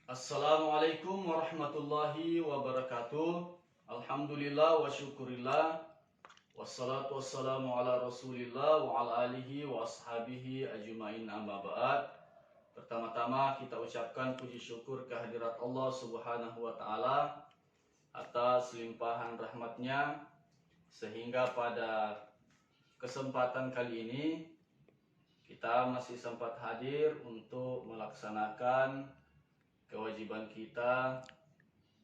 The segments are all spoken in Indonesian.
Assalamualaikum warahmatullahi wabarakatuh. Alhamdulillah wa syukurillah. Wassalatu wassalamu ala rasulillah wa ala alihi wa ashabihi ajmain amma ba'd. Pertama-tama kita ucapkan puji syukur kehadirat Allah subhanahu wa ta'ala atas limpahan rahmatnya, sehingga pada kesempatan kali ini kita masih sempat hadir untuk melaksanakan kewajiban kita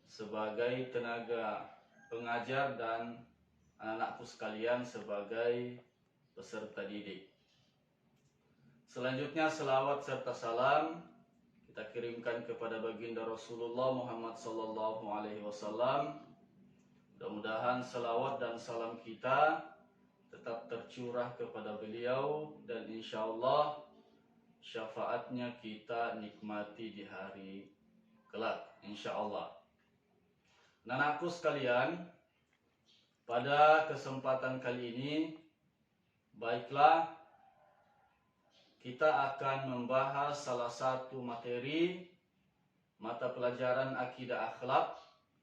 sebagai tenaga pengajar dan anak-anakku sekalian sebagai peserta didik. Selanjutnya selawat serta salam kita kirimkan kepada baginda Rasulullah Muhammad sallallahu alaihi wasallam. Mudah-mudahan selawat dan salam kita tetap tercurah kepada beliau dan insya Allah syafaatnya kita nikmati di hari kelak, insya Allah. Anakku sekalian, pada kesempatan kali ini, baiklah kita akan membahas salah satu materi mata pelajaran akidah akhlak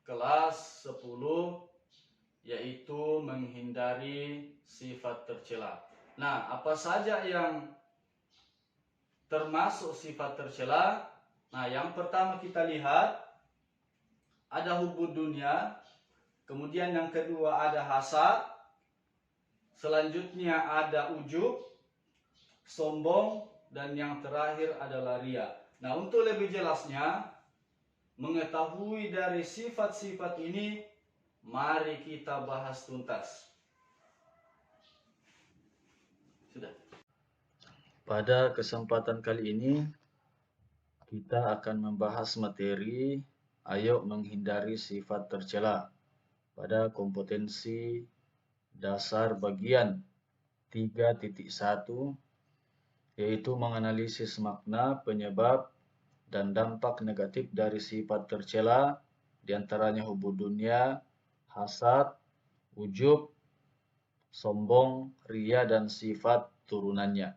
kelas 10, yaitu menghindari sifat tercela. Nah, apa saja yang termasuk sifat tercela? Nah, yang pertama kita lihat ada hubud dunia, kemudian yang kedua ada hasad, selanjutnya ada ujub, sombong, dan yang terakhir adalah ria. Nah, untuk lebih jelasnya mengetahui dari sifat-sifat ini, mari kita bahas tuntas. Sudah. Pada kesempatan kali ini kita akan membahas materi ayo menghindari sifat tercela pada kompetensi dasar bagian 3.1, yaitu menganalisis makna, penyebab, dan dampak negatif dari sifat tercela, diantaranya hubud dunia, hasad, ujub, sombong, ria, dan sifat turunannya.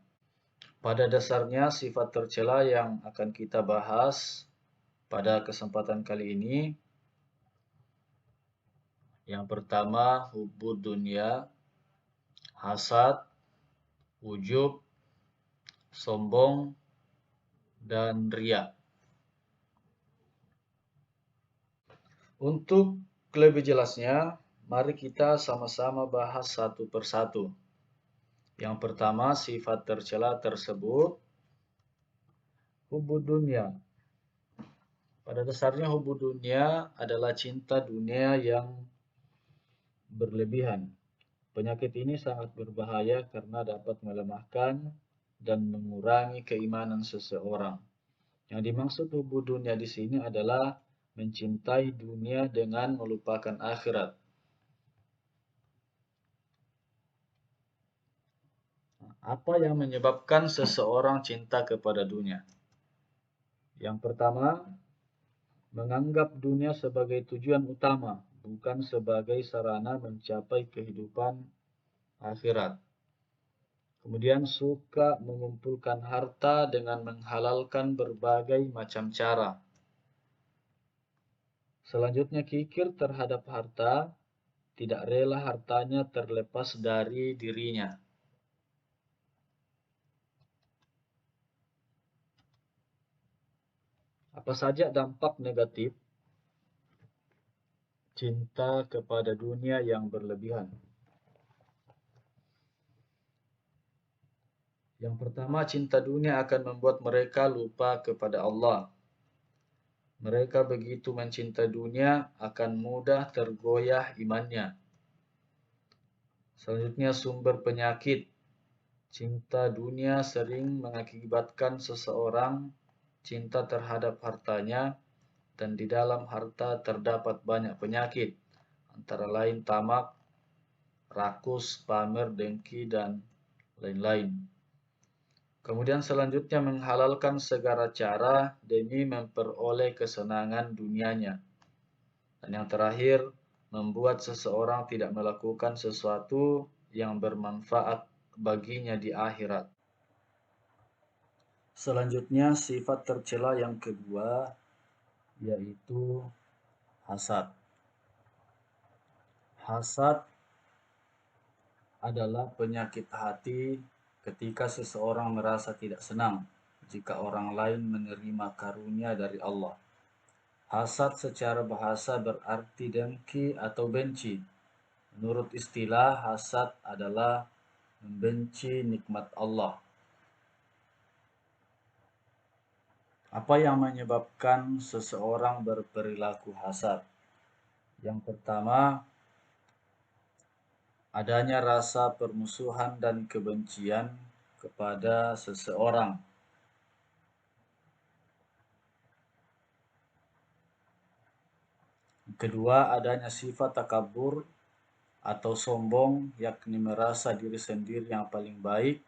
Pada dasarnya sifat tercela yang akan kita bahas pada kesempatan kali ini, yang pertama hubud dunia, hasad, ujub, sombong, dan ria. Untuk lebih jelasnya, mari kita sama-sama bahas satu persatu. Yang pertama, sifat tercela tersebut hubud dunia. Pada dasarnya hubud dunia adalah cinta dunia yang berlebihan. Penyakit ini sangat berbahaya karena dapat melemahkan dan mengurangi keimanan seseorang. Yang dimaksud hubud dunia di sini adalah mencintai dunia dengan melupakan akhirat. Apa yang menyebabkan seseorang cinta kepada dunia? Yang pertama, menganggap dunia sebagai tujuan utama, bukan sebagai sarana mencapai kehidupan akhirat. Kemudian suka mengumpulkan harta dengan menghalalkan berbagai macam cara. Selanjutnya kikir terhadap harta, tidak rela hartanya terlepas dari dirinya. Apa saja dampak negatif cinta kepada dunia yang berlebihan? Yang pertama, cinta dunia akan membuat mereka lupa kepada Allah. Mereka begitu mencinta dunia akan mudah tergoyah imannya. Selanjutnya, sumber penyakit. Cinta dunia sering mengakibatkan seseorang cinta terhadap hartanya, dan di dalam harta terdapat banyak penyakit, antara lain tamak, rakus, pamer, dengki, dan lain-lain. Kemudian selanjutnya menghalalkan segala cara demi memperoleh kesenangan dunianya. Dan yang terakhir, membuat seseorang tidak melakukan sesuatu yang bermanfaat baginya di akhirat. Selanjutnya, sifat tercela yang kedua yaitu hasad. Hasad adalah penyakit hati ketika seseorang merasa tidak senang jika orang lain menerima karunia dari Allah. Hasad secara bahasa berarti dengki atau benci. Menurut istilah, hasad adalah membenci nikmat Allah. Apa yang menyebabkan seseorang berperilaku hasad? Yang pertama, adanya rasa permusuhan dan kebencian kepada seseorang. Kedua, adanya sifat takabur atau sombong, yakni merasa diri sendiri yang paling baik,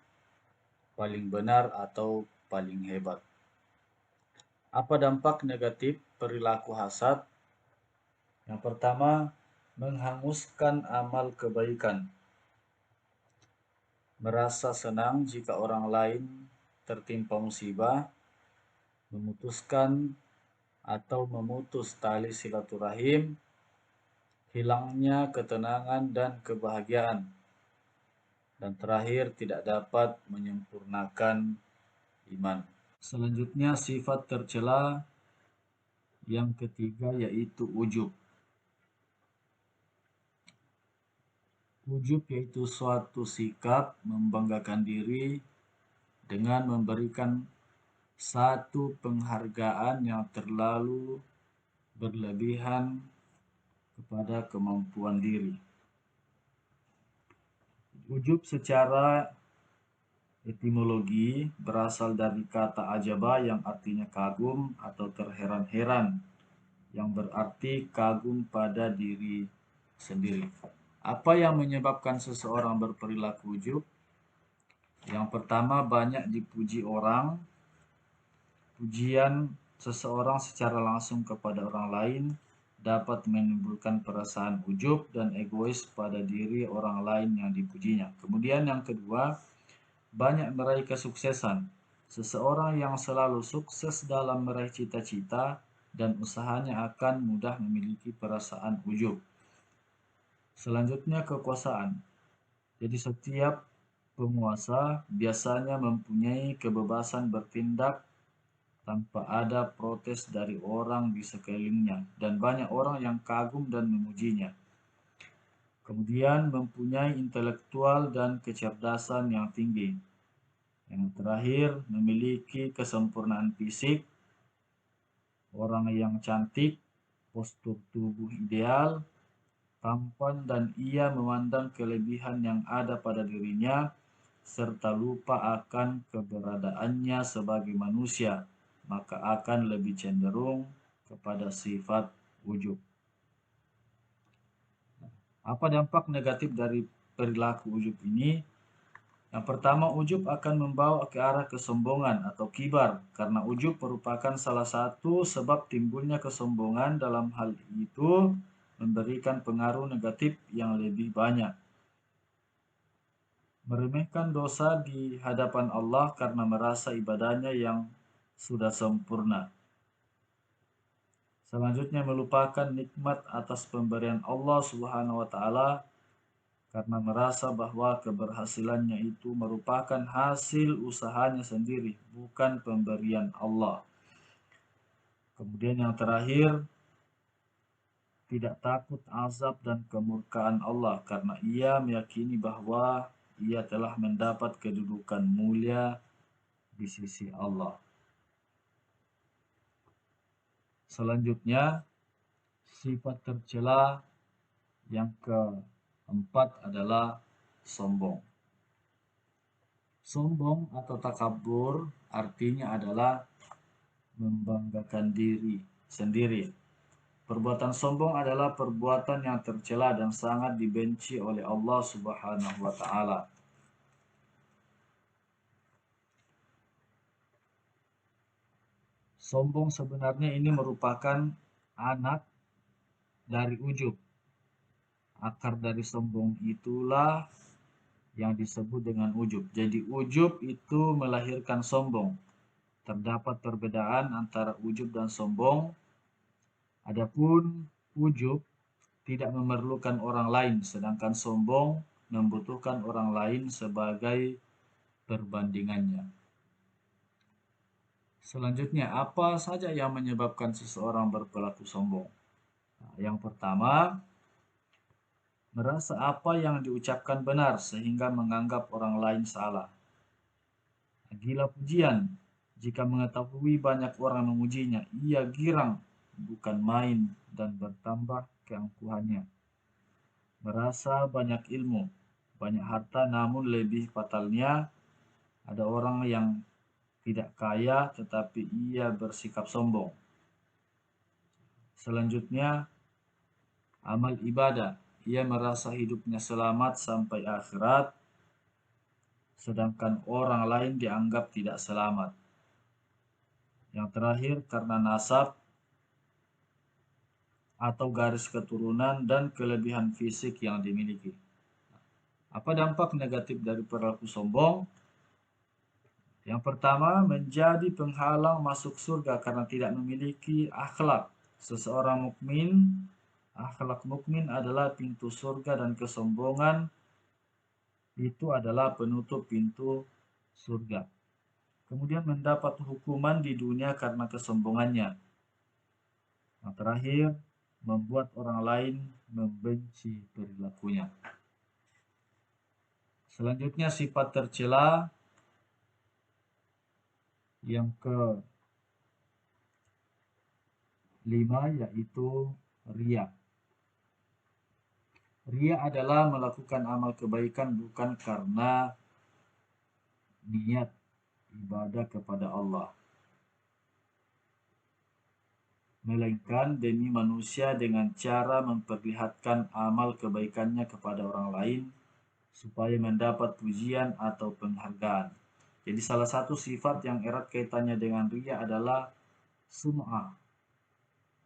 paling benar, atau paling hebat. Apa dampak negatif perilaku hasad? Yang pertama, menghanguskan amal kebaikan. Merasa senang jika orang lain tertimpa musibah, memutuskan atau memutus tali silaturahim, hilangnya ketenangan dan kebahagiaan. Dan terakhir, tidak dapat menyempurnakan iman. Selanjutnya, sifat tercela yang ketiga yaitu ujub. Ujub yaitu suatu sikap membanggakan diri dengan memberikan satu penghargaan yang terlalu berlebihan kepada kemampuan diri. Ujub secara etimologi berasal dari kata ajaba yang artinya kagum atau terheran-heran, yang berarti kagum pada diri sendiri. Apa yang menyebabkan seseorang berperilaku ujub? Yang pertama, banyak dipuji orang. Pujian seseorang secara langsung kepada orang lain dapat menimbulkan perasaan ujub dan egois pada diri orang lain yang dipujinya. Kemudian yang kedua, banyak meraih kesuksesan. Seseorang yang selalu sukses dalam meraih cita-cita dan usahanya akan mudah memiliki perasaan ujub. Selanjutnya, kekuasaan. Jadi setiap penguasa biasanya mempunyai kebebasan bertindak tanpa ada protes dari orang di sekelilingnya, dan banyak orang yang kagum dan memujinya. Kemudian mempunyai intelektual dan kecerdasan yang tinggi. Yang terakhir, memiliki kesempurnaan fisik, orang yang cantik, postur tubuh ideal, tampan, dan ia memandang kelebihan yang ada pada dirinya, serta lupa akan keberadaannya sebagai manusia, maka akan lebih cenderung kepada sifat ujub. Apa dampak negatif dari perilaku ujub ini? Yang pertama, ujub akan membawa ke arah kesombongan atau kibar, karena ujub merupakan salah satu sebab timbulnya kesombongan. Dalam hal itu memberikan pengaruh negatif yang lebih banyak. Meremehkan dosa di hadapan Allah karena merasa ibadahnya yang sudah sempurna. Selanjutnya, melupakan nikmat atas pemberian Allah Subhanahu wa taala karena merasa bahwa keberhasilannya itu merupakan hasil usahanya sendiri, bukan pemberian Allah. Kemudian yang terakhir, tidak takut azab dan kemurkaan Allah karena ia meyakini bahwa ia telah mendapat kedudukan mulia di sisi Allah. Selanjutnya, sifat tercela yang keempat adalah sombong. Sombong atau takabur artinya adalah membanggakan diri sendiri. Perbuatan sombong adalah perbuatan yang tercela dan sangat dibenci oleh Allah Subhanahu wa taala. Sombong sebenarnya ini merupakan anak dari ujub. Akar dari sombong itulah yang disebut dengan ujub. Jadi ujub itu melahirkan sombong. Terdapat perbedaan antara ujub dan sombong. Adapun ujub tidak memerlukan orang lain, sedangkan sombong membutuhkan orang lain sebagai perbandingannya. Selanjutnya, apa saja yang menyebabkan seseorang berperilaku sombong? Nah, yang pertama, merasa apa yang diucapkan benar sehingga menganggap orang lain salah. Gila pujian, jika mengetahui banyak orang memujinya, ia girang, bukan main, dan bertambah keangkuhannya. Merasa banyak ilmu, banyak harta, namun lebih fatalnya ada orang yang tidak kaya tetapi ia bersikap sombong. Selanjutnya, amal ibadah. Ia merasa hidupnya selamat sampai akhirat, sedangkan orang lain dianggap tidak selamat. Yang terakhir, karena nasab atau garis keturunan dan kelebihan fisik yang dimiliki. Apa dampak negatif dari perilaku sombong? Yang pertama, menjadi penghalang masuk surga karena tidak memiliki akhlak. Seseorang mukmin, akhlak mukmin adalah pintu surga dan kesombongan itu adalah penutup pintu surga. Kemudian mendapat hukuman di dunia karena kesombongannya. Yang terakhir, membuat orang lain membenci perilakunya. Selanjutnya sifat tercela yang kelima yaitu riya. Riya adalah melakukan amal kebaikan bukan karena niat ibadah kepada Allah, melainkan demi manusia dengan cara memperlihatkan amal kebaikannya kepada orang lain supaya mendapat pujian atau penghargaan. Jadi salah satu sifat yang erat kaitannya dengan riya adalah sum'ah,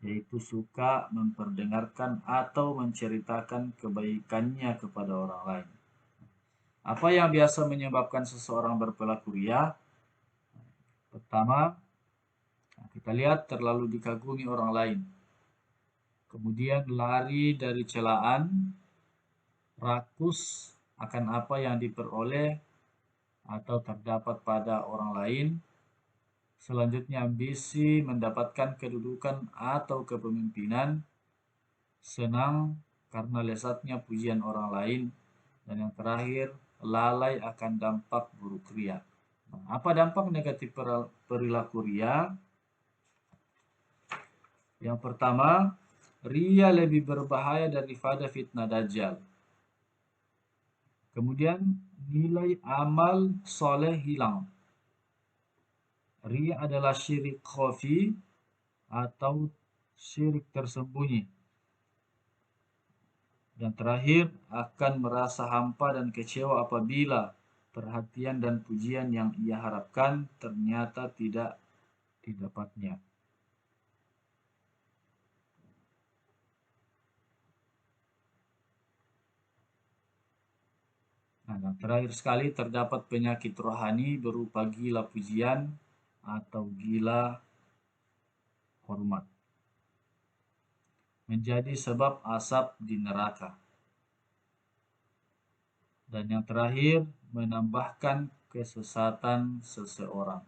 yaitu suka memperdengarkan atau menceritakan kebaikannya kepada orang lain. Apa yang biasa menyebabkan seseorang berperilaku riya? Pertama, kita lihat terlalu dikagumi orang lain. Kemudian lari dari celaan, rakus akan apa yang diperoleh atau terdapat pada orang lain. Selanjutnya ambisi mendapatkan kedudukan atau kepemimpinan, senang karena lesatnya pujian orang lain, dan yang terakhir lalai akan dampak buruk riya. Nah, apa dampak negatif perilaku riya? Yang pertama, riya lebih berbahaya daripada fitnah dajjal. Kemudian nilai amal soleh hilang. Riya adalah syirik khafi atau syirik tersembunyi. Dan terakhir, akan merasa hampa dan kecewa apabila perhatian dan pujian yang ia harapkan ternyata tidak didapatnya. Nah, dan terakhir sekali terdapat penyakit rohani berupa gila pujian atau gila hormat, menjadi sebab asap di neraka. Dan yang terakhir, menambahkan kesesatan seseorang.